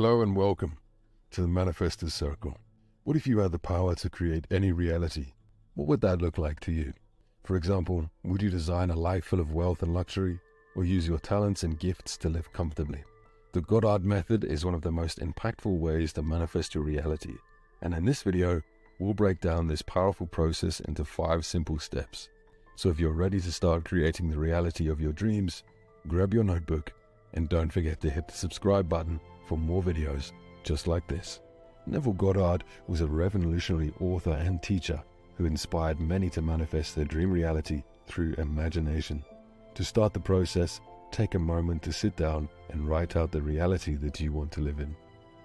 Hello and welcome to the Manifestors Circle. What if you had the power to create any reality? What would that look like to you? For example, would you design a life full of wealth and luxury, or use your talents and gifts to live comfortably? The Goddard Method is one of the most impactful ways to manifest your reality. And in this video, we'll break down this powerful process into 5 simple steps. So if you're ready to start creating the reality of your dreams, grab your notebook and don't forget to hit the subscribe button for more videos just like this. Neville Goddard was a revolutionary author and teacher who inspired many to manifest their dream reality through imagination. To start the process, take a moment to sit down and write out the reality that you want to live in.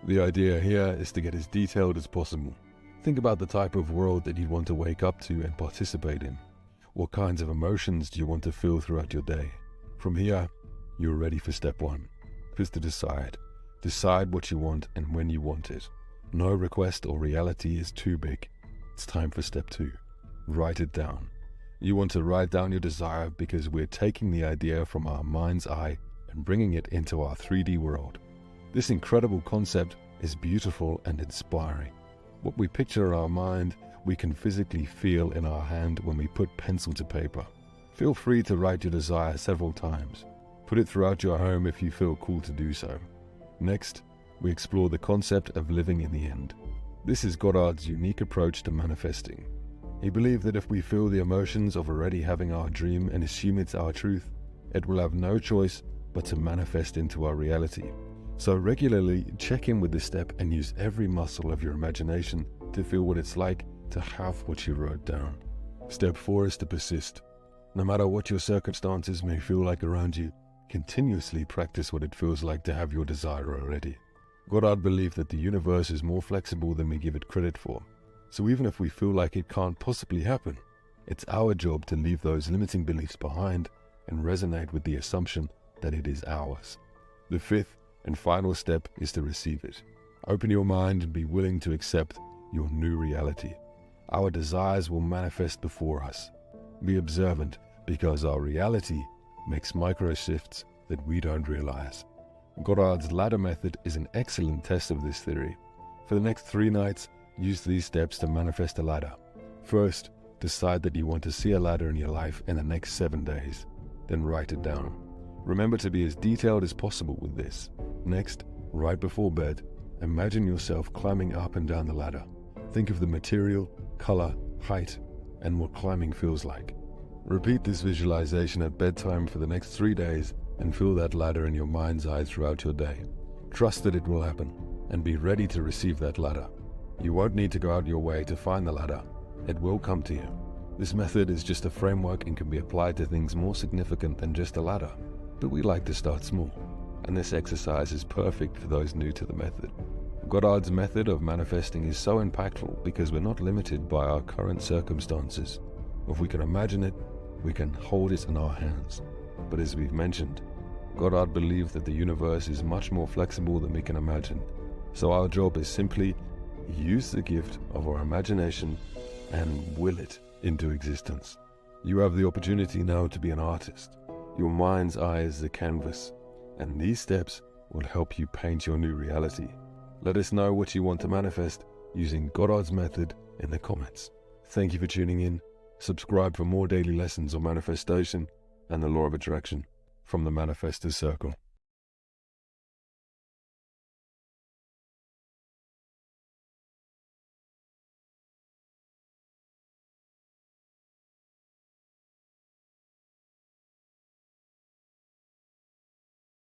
The idea here is to get as detailed as possible. Think about the type of world that you want to wake up to and participate in. What kinds of emotions do you want to feel throughout your day? From here, you're ready for step 1. First, to decide. Decide what you want and when you want it. No request or reality is too big. It's time for step 2. Write it down. You want to write down your desire because we're taking the idea from our mind's eye and bringing it into our 3D world. This incredible concept is beautiful and inspiring. What we picture in our mind, we can physically feel in our hand when we put pencil to paper. Feel free to write your desire several times. Put it throughout your home if you feel cool to do so. Next, we explore the concept of living in the end. This is Goddard's unique approach to manifesting. He believed that if we feel the emotions of already having our dream and assume it's our truth, it will have no choice but to manifest into our reality. So regularly check in with this step and use every muscle of your imagination to feel what it's like to have what you wrote down. Step 4 is to persist. No matter what your circumstances may feel like around you, continuously practice what it feels like to have your desire already. Goddard believed that the universe is more flexible than we give it credit for. So even if we feel like it can't possibly happen, it's our job to leave those limiting beliefs behind and resonate with the assumption that it is ours. The 5th and final step is to receive it. Open your mind and be willing to accept your new reality. Our desires will manifest before us. Be observant because our reality makes micro shifts that we don't realize. Goddard's ladder method is an excellent test of this theory. For the next 3 nights, use these steps to manifest a ladder. First, decide that you want to see a ladder in your life in the next 7 days. Then write it down. Remember to be as detailed as possible with this. Next, right before bed, imagine yourself climbing up and down the ladder. Think of the material, color, height, and what climbing feels like. Repeat this visualization at bedtime for the next 3 days and feel that ladder in your mind's eye throughout your day. Trust that it will happen and be ready to receive that ladder. You won't need to go out your way to find the ladder. It will come to you. This method is just a framework and can be applied to things more significant than just a ladder. But we like to start small, and this exercise is perfect for those new to the method. Goddard's method of manifesting is so impactful because we're not limited by our current circumstances. If we can imagine it, we can hold it in our hands. But as we've mentioned, Goddard believed that the universe is much more flexible than we can imagine. So our job is simply use the gift of our imagination and will it into existence. You have the opportunity now to be an artist. Your mind's eye is the canvas, and these steps will help you paint your new reality. Let us know what you want to manifest using Goddard's method in the comments. Thank you for tuning in. Subscribe for more daily lessons on manifestation and the law of attraction from the Manifestors Circle.